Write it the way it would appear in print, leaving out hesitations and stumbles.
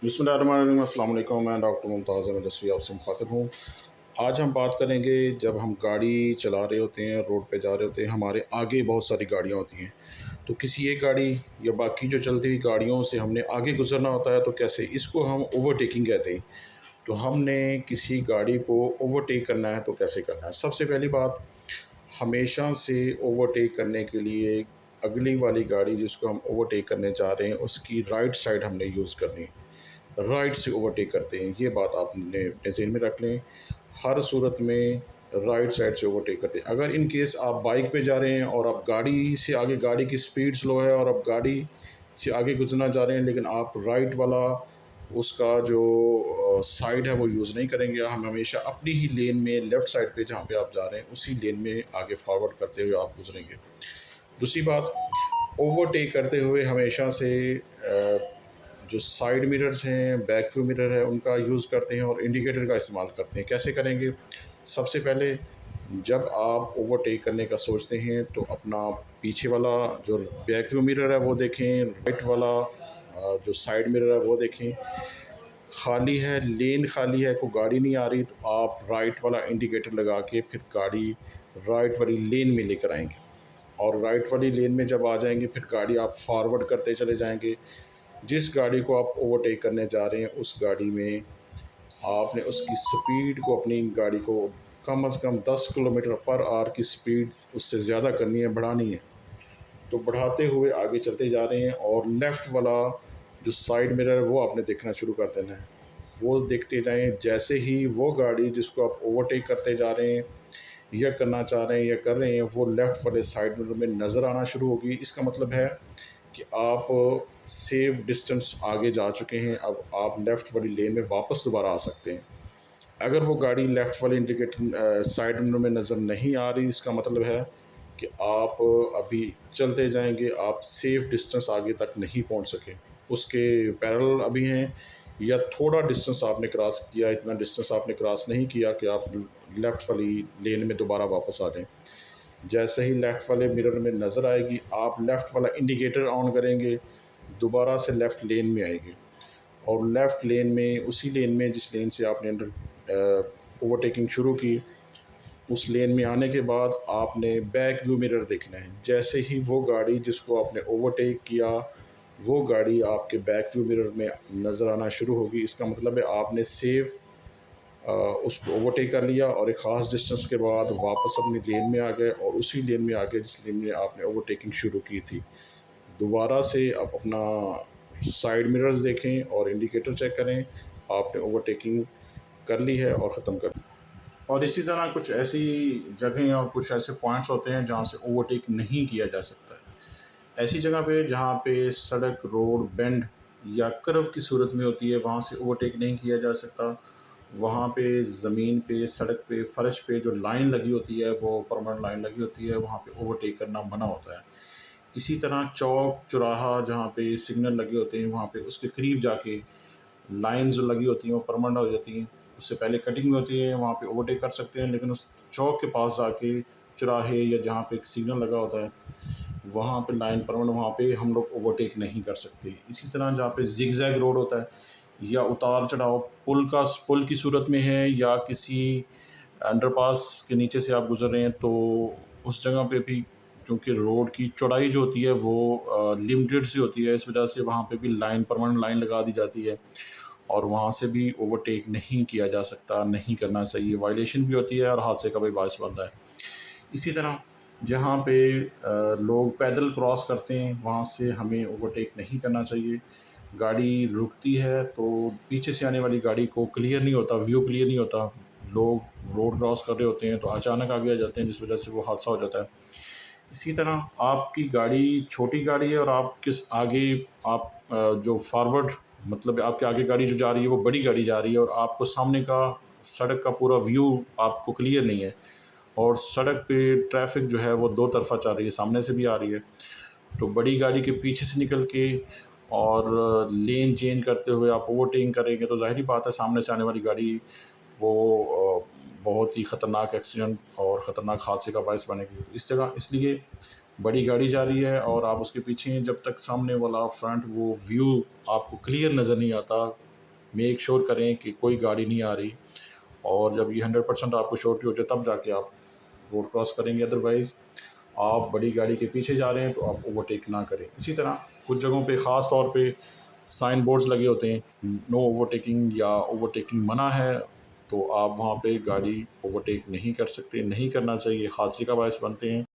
बिस्मिल्लाहिर्रहमानिर्रहीम। अस्सलाम वालेकुम। मैं डॉक्टर मुमताज़ अहमद रफ़ी आपसे मुखातिब हूँ। आज हम बात करेंगे, जब हम गाड़ी चला रहे होते हैं, रोड पे जा रहे होते हैं, हमारे आगे बहुत सारी गाड़ियाँ होती हैं, तो किसी एक गाड़ी या बाकी जो चलती हुई गाड़ियों से हमने आगे गुजरना होता है, तो कैसे, इसको हम ओवरटेकिंग कहते हैं। तो हमने किसी गाड़ी को ओवरटेक करना है तो कैसे करना है? सबसे पहली बात, हमेशा से ओवरटेक करने के लिए अगली वाली गाड़ी जिसको हम ओवरटेक करने जा रहे हैं, उसकी राइट साइड हमने यूज़ करनी है। राइट से ओवरटेक करते हैं, ये बात आपने अपने ज़हन में रख लें। हर सूरत में राइट साइड से ओवरटेक करते हैं। अगर इन केस आप बाइक पे जा रहे हैं और आप गाड़ी से आगे, गाड़ी की स्पीड स्लो है और आप गाड़ी से आगे गुजरना जा रहे हैं, लेकिन आप राइट वाला उसका जो साइड है वो यूज़ नहीं करेंगे। हम हमेशा अपनी ही लेन में, लेफ़्ट साइड पे जहाँ पे आप जा रहे हैं, उसी लेन में आगे फॉरवर्ड करते हुए आप गुजरेंगे। दूसरी बात, ओवरटेक करते हुए हमेशा से जो साइड मिरर्स हैं, बैक व्यू मिरर है, उनका यूज़ करते हैं और इंडिकेटर का इस्तेमाल करते हैं। कैसे करेंगे? सबसे पहले, जब आप ओवरटेक करने का सोचते हैं तो अपना पीछे वाला जो बैक व्यू मिरर है वो देखें, राइट वाला जो साइड मिरर है वो देखें। खाली है, लेन खाली है, कोई गाड़ी नहीं आ रही, तो आप राइट वाला इंडिकेटर लगा के फिर गाड़ी राइट वाली लेन में लेकर आएँगे। और राइट वाली लेन में जब आ जाएंगे, फिर गाड़ी आप फॉरवर्ड करते चले जाएंगे। जिस गाड़ी को आप ओवरटेक करने जा रहे हैं, उस गाड़ी में आपने उसकी स्पीड को, अपनी गाड़ी को कम से कम 10 किलोमीटर पर आवर की स्पीड उससे ज़्यादा करनी है, बढ़ानी है। तो बढ़ाते हुए आगे चलते जा रहे हैं और लेफ़्ट वाला जो साइड मिरर है वो आपने देखना शुरू कर देना है। वो देखते जाएं। जैसे ही वो गाड़ी जिसको आप ओवरटेक करते जा रहे हैं या करना चाह रहे हैं या कर रहे हैं, वो लेफ़्ट वाले साइड मिरर में नज़र आना शुरू होगी, इसका मतलब है कि आप सेफ डिस्टेंस आगे जा चुके हैं। अब आप लेफ़्ट वाली लेन में वापस दोबारा आ सकते हैं। अगर वो गाड़ी लेफ़्ट वाले इंडिकेटर साइड मिरर में नज़र नहीं आ रही, इसका मतलब है कि आप अभी चलते जाएंगे, आप सेफ डिस्टेंस आगे तक नहीं पहुंच सके, उसके पैरेलल अभी हैं, या थोड़ा डिस्टेंस आपने क्रॉस किया, इतना डिस्टेंस आपने क्रॉस नहीं किया कि आप लेफ़्ट वाली लेन में दोबारा वापस आ जाएं। जैसे ही लेफ़्ट वाले मिरर में नज़र आएगी, आप लेफ़्ट वाला इंडिकेटर ऑन करेंगे, दोबारा से लेफ़्ट लेन में आएंगे और लेफ़्ट लेन में, उसी लेन में जिस लेन से आपने ओवरटेकिंग शुरू की, उस लेन में आने के बाद आपने बैक व्यू मिरर देखना है। जैसे ही वो गाड़ी जिसको आपने ओवरटेक किया, वो गाड़ी आपके बैक व्यू मिरर में नज़र आना शुरू होगी, इसका मतलब है आपने सेफ उसको ओवरटेक कर लिया और एक ख़ास डिस्टेंस के बाद वापस अपनी लेन में आ गए और उसी लेन में आ गए जिस लेन में आपने ओवरटेकिंग शुरू की थी। दोबारा से आप अपना साइड मिरर्स देखें और इंडिकेटर चेक करें, आपने ओवरटेकिंग कर ली है और ख़त्म कर ली। और इसी तरह कुछ ऐसी जगहें और कुछ ऐसे पॉइंट्स होते हैं जहाँ से ओवरटेक नहीं किया जा सकता है। ऐसी जगह पे जहाँ पे सड़क, रोड बेंड या कर्व की सूरत में होती है, वहाँ से ओवरटेक नहीं किया जा सकता। वहाँ पे ज़मीन पे, सड़क पे, फ़र्श पे जो लाइन लगी होती है, वो परमानेंट लाइन लगी होती है, वहाँ पे ओवरटेक करना मना होता है। इसी तरह चौक, चौराहा जहाँ पे सिग्नल लगे होते हैं, वहाँ पे उसके करीब जाके लाइन जो लगी होती हैं वो परमानेंट हो जाती हैं। उससे पहले कटिंग में होती है, वहाँ पे ओवरटेक कर सकते हैं, लेकिन उस चौक के पास जाके, चौराहे या जहाँ पे एक सिग्नल लगा होता है, वहाँ पे लाइन परमानेंट, वहाँ पे हम लोग ओवरटेक नहीं कर सकते। इसी तरह जहाँ पे ज़िगज़ैग रोड होता है या उतार चढ़ाव, पुल की सूरत में है या किसी अंडरपास के नीचे से आप गुज़र रहे हैं, तो उस जगह पे भी चूँकि रोड की चौड़ाई जो होती है वो लिमिटेड सी होती है, इस वजह से वहाँ पे भी लाइन, परमानेंट लाइन लगा दी जाती है और वहाँ से भी ओवरटेक नहीं किया जा सकता, नहीं करना चाहिए। वायलेशन भी होती है और हादसे का भी बायस बनता है। इसी तरह जहाँ पे लोग पैदल क्रॉस करते हैं, वहाँ से हमें ओवरटेक नहीं करना चाहिए। गाड़ी रुकती है तो पीछे से आने वाली गाड़ी को क्लियर नहीं होता, व्यू क्लियर नहीं होता। लोग रोड क्रॉस कर रहे होते हैं तो अचानक आगे आ जाते हैं, जिस वजह से वो हादसा हो जाता है। इसी तरह आपकी गाड़ी छोटी गाड़ी है और आप किस आगे, आप जो फॉरवर्ड, मतलब आपके आगे गाड़ी जो जा रही है वो बड़ी गाड़ी जा रही है और आपको सामने का सड़क का पूरा व्यू आपको क्लियर नहीं है और सड़क पे ट्रैफिक जो है वो दो तरफा चल रही है, सामने से भी आ रही है। तो बड़ी गाड़ी के पीछे से निकल के और लेन चेंज करते हुए आप ओवरटेकिंग करेंगे तो ज़ाहिर बात है सामने से आने वाली गाड़ी वो बहुत ही ख़तरनाक एक्सीडेंट और ख़तरनाक हादसे का बायस बनेगी। इस जगह इसलिए बड़ी गाड़ी जा रही है और आप उसके पीछे हैं, जब तक सामने वाला फ्रंट वो व्यू आपको क्लियर नज़र नहीं आता, मेक श्योर करें कि कोई गाड़ी नहीं आ रही, और जब ये 100% आपको श्योरिटी हो जाए तब जाके आप रोड क्रॉस करेंगे। अदरवाइज़ आप बड़ी गाड़ी के पीछे जा रहे हैं तो आप ओवरटेक ना करें। इसी तरह कुछ जगहों पे ख़ास तौर पे साइन बोर्ड्स लगे होते हैं, नो ओवरटेकिंग या ओवरटेकिंग मना है, तो आप वहाँ पे गाड़ी ओवरटेक नहीं कर सकते, नहीं करना चाहिए, हादसे का बायस बनते हैं।